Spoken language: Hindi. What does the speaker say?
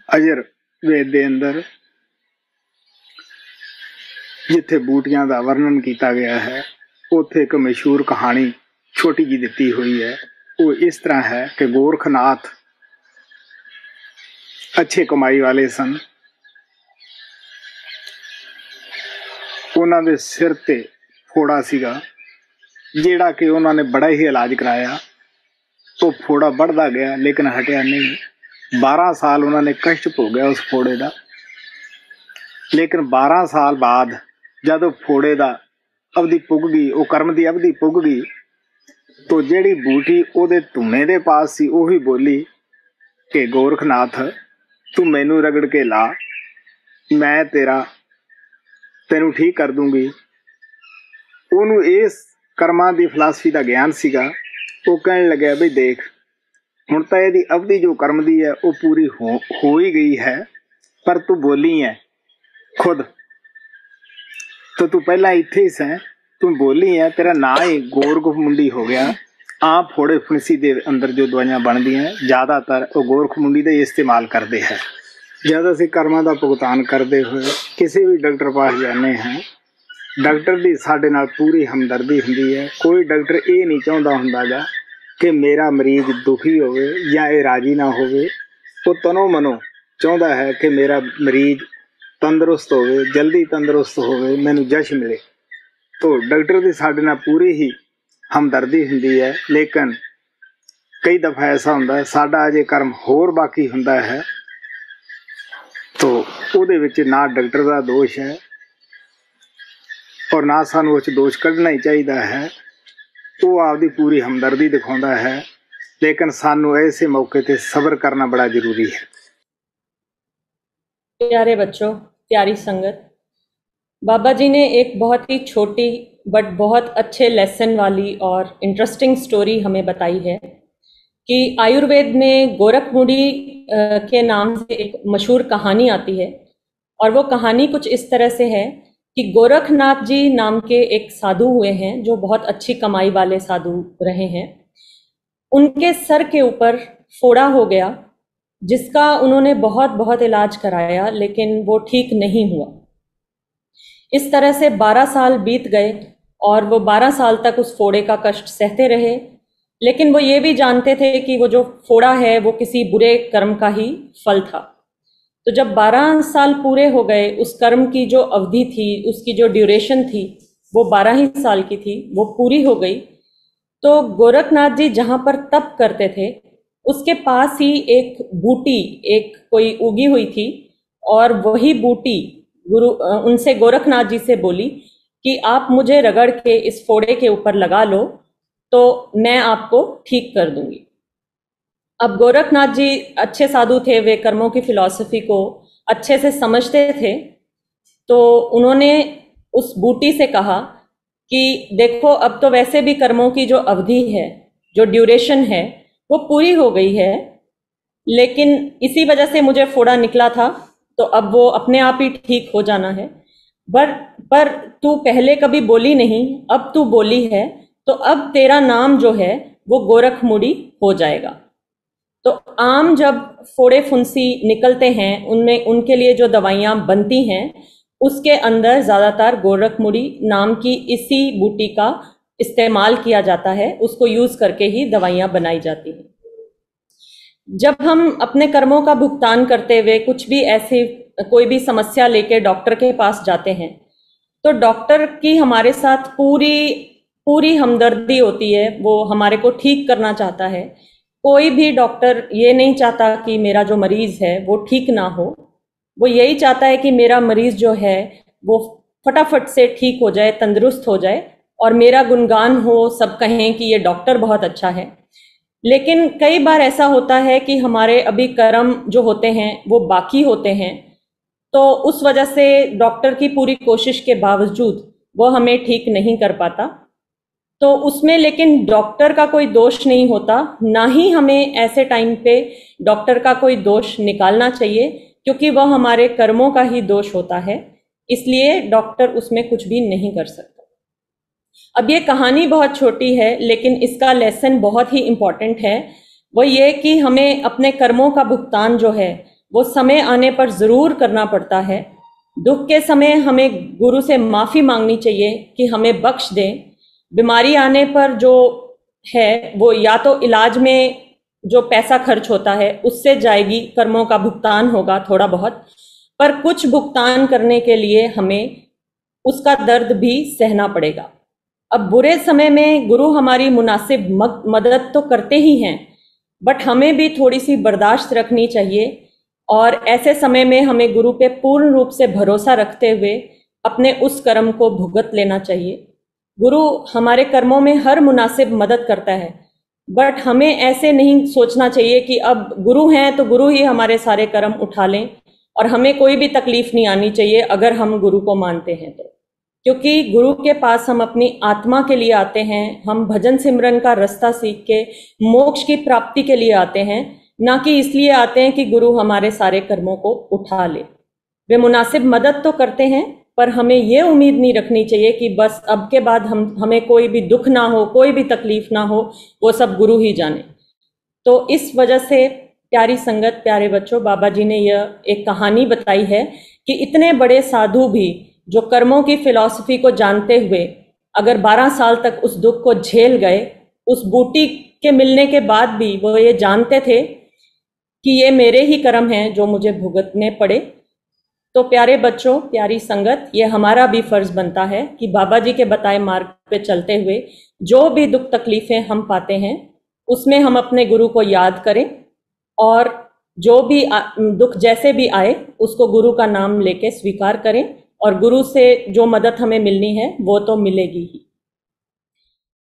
अजर वेद दे अंदर जिथे बूटियां का वर्णन किया गया है उत्थे एक मशहूर कहानी छोटी जी दिती हुई है। वो इस तरह है कि गोरखनाथ अच्छे कमाई वाले सन। उन्होंने सिर ते फोड़ा सीगा जिहड़ा कि उन्होंने बड़ा ही इलाज कराया। तो फोड़ा बढ़ता गया लेकिन हटिया नहीं। 12 साल उन्होंने कष्ट भोगया उस फोड़े का। लेकिन 12 साल बाद जब फोड़े का अवधि पुग गई, वो कर्म की अवधि पुग गई, तो जिहड़ी बूटी उहदे धूने दे पास सी उही बोली कि गोरखनाथ तू मैनू रगड़ के ला, मैं तेनू ठीक कर दूंगी। उन्होंने इस कर्मां की फिलासफी का ज्ञान सीगा। वो कहने लगे भी देख हुण तां इहदी अवधि जो कर्म दी है वो पूरी हो ही गई है, पर तू बोली है खुद, तो तू पहला इत्थे ही सैं, तू बोली है, तेरा ना ही गोरखमुंडी हो गया। आप फोड़े फुंसी दे अंदर जो दवाइयां बनदी हैं ज़्यादातर वो गोरखमुंडी का इस्तेमाल करते हैं। जब असीं कर्मां दा भुगतान करते हुए किसी भी डॉक्टर पास जाने हैं, डॉक्टर की साडे नाल पूरी हमदर्दी हुंदी है। कोई डॉक्टर ये नहीं चाहता हुंदा कि मेरा मरीज दुखी होवे या ये राजी ना होवे। वो तनो मनो चाहता है कि मेरा मरीज तंदुरुस्त होवे, जल्दी तंदुरुस्त होवे, मैनू जश मिले। तो डॉक्टर की साडे नाल पूरी ही हमदर्दी हुंदी है। लेकिन कई दफ़ा ऐसा हुंदा है साडा अजे कर्म होर बाकी हुंदा है, तो उहदे विच ना डॉक्टर का दोष है और ना सानू उस दोष कढ़ना ही चाहिए है। वो आपकी पूरी हमदर्दी दिखाता है, लेकिन सानू ऐसे मौके ते सब्र करना बड़ा जरूरी है। प्यारे बच्चों, प्यारी संगत, बाबा जी ने एक बहुत ही छोटी बट बहुत अच्छे लेसन वाली और इंटरेस्टिंग स्टोरी हमें बताई है कि आयुर्वेद में गोरखमुंडी के नाम से एक मशहूर कहानी आती है। और वो कहानी कुछ इस तरह से है कि गोरखनाथ जी नाम के एक साधु हुए हैं जो बहुत अच्छी कमाई वाले साधु रहे हैं। उनके सर के ऊपर फोड़ा हो गया जिसका उन्होंने बहुत बहुत इलाज कराया, लेकिन वो ठीक नहीं हुआ। इस तरह से 12 साल बीत गए और वो 12 साल तक उस फोड़े का कष्ट सहते रहे। लेकिन वो ये भी जानते थे कि वो जो फोड़ा है वो किसी बुरे कर्म का ही फल था। तो जब 12 साल पूरे हो गए, उस कर्म की जो अवधि थी, उसकी जो ड्यूरेशन थी, वो 12 ही साल की थी, वो पूरी हो गई। तो गोरखनाथ जी जहाँ पर तप करते थे उसके पास ही एक बूटी एक कोई उगी हुई थी, और वही बूटी उनसे गोरखनाथ जी से बोली कि आप मुझे रगड़ के इस फोड़े के ऊपर लगा लो तो मैं आपको ठीक कर दूंगी। अब गोरखनाथ जी अच्छे साधु थे, वे कर्मों की फिलॉसफी को अच्छे से समझते थे। तो उन्होंने उस बूटी से कहा कि देखो अब तो वैसे भी कर्मों की जो अवधि है, जो ड्यूरेशन है, वो पूरी हो गई है, लेकिन इसी वजह से मुझे फोड़ा निकला था, तो अब वो अपने आप ही ठीक हो जाना है। पर तू पहले कभी बोली नहीं, अब तू बोली है, तो अब तेरा नाम जो है वो गोरखमुंडी हो जाएगा। तो आम जब फोड़े फुंसी निकलते हैं उनमें उनके लिए जो दवाइयाँ बनती हैं उसके अंदर ज़्यादातर गोरखमुंडी नाम की इसी बूटी का इस्तेमाल किया जाता है। उसको यूज़ करके ही दवाइयाँ बनाई जाती हैं। जब हम अपने कर्मों का भुगतान करते हुए कुछ भी ऐसी कोई भी समस्या लेके डॉक्टर के पास जाते हैं तो डॉक्टर की हमारे साथ पूरी हमदर्दी होती है। वो हमारे को ठीक करना चाहता है। कोई भी डॉक्टर ये नहीं चाहता कि मेरा जो मरीज है वो ठीक ना हो। वो यही चाहता है कि मेरा मरीज जो है वो फटाफट से ठीक हो जाए, तंदुरुस्त हो जाए और मेरा गुणगान हो, सब कहें कि ये डॉक्टर बहुत अच्छा है। लेकिन कई बार ऐसा होता है कि हमारे अभी कर्म जो होते हैं वो बाकी होते हैं, तो उस वजह से डॉक्टर की पूरी कोशिश के बावजूद वो हमें ठीक नहीं कर पाता। तो उसमें लेकिन डॉक्टर का कोई दोष नहीं होता, ना ही हमें ऐसे टाइम पे डॉक्टर का कोई दोष निकालना चाहिए, क्योंकि वह हमारे कर्मों का ही दोष होता है। इसलिए डॉक्टर उसमें कुछ भी नहीं कर सकता। अब ये कहानी बहुत छोटी है लेकिन इसका लेसन बहुत ही इम्पोर्टेंट है। वो ये कि हमें अपने कर्मों का भुगतान जो है वो समय आने पर ज़रूर करना पड़ता है। दुख के समय हमें गुरु से माफ़ी मांगनी चाहिए कि हमें बख्श दें। बीमारी आने पर जो है वो या तो इलाज में जो पैसा खर्च होता है उससे जाएगी, कर्मों का भुगतान होगा थोड़ा बहुत, पर कुछ भुगतान करने के लिए हमें उसका दर्द भी सहना पड़ेगा। अब बुरे समय में गुरु हमारी मुनासिब मदद तो करते ही हैं, बट हमें भी थोड़ी सी बर्दाश्त रखनी चाहिए और ऐसे समय में हमें गुरु पे पूर्ण रूप से भरोसा रखते हुए अपने उस कर्म को भुगत लेना चाहिए। गुरु हमारे कर्मों में हर मुनासिब मदद करता है, बट हमें ऐसे नहीं सोचना चाहिए कि अब गुरु हैं तो गुरु ही हमारे सारे कर्म उठा लें और हमें कोई भी तकलीफ नहीं आनी चाहिए अगर हम गुरु को मानते हैं तो। क्योंकि गुरु के पास हम अपनी आत्मा के लिए आते हैं, हम भजन सिमरन का रास्ता सीख के मोक्ष की प्राप्ति के लिए आते हैं, ना कि इसलिए आते हैं कि गुरु हमारे सारे कर्मों को उठा ले। वे मुनासिब मदद तो करते हैं, पर हमें ये उम्मीद नहीं रखनी चाहिए कि बस अब के बाद हमें कोई भी दुख ना हो, कोई भी तकलीफ ना हो, वो सब गुरु ही जाने। तो इस वजह से प्यारी संगत, प्यारे बच्चों, बाबा जी ने यह एक कहानी बताई है कि इतने बड़े साधु भी जो कर्मों की फिलॉसफी को जानते हुए अगर 12 साल तक उस दुख को झेल गए, उस बूटी के मिलने के बाद भी वो ये जानते थे कि ये मेरे ही कर्म हैं जो मुझे भुगतने पड़े। तो प्यारे बच्चों, प्यारी संगत, ये हमारा भी फर्ज बनता है कि बाबा जी के बताए मार्ग पे चलते हुए जो भी दुख तकलीफें हम पाते हैं उसमें हम अपने गुरु को याद करें और जो भी दुख जैसे भी आए उसको गुरु का नाम लेके स्वीकार करें और गुरु से जो मदद हमें मिलनी है वो तो मिलेगी ही।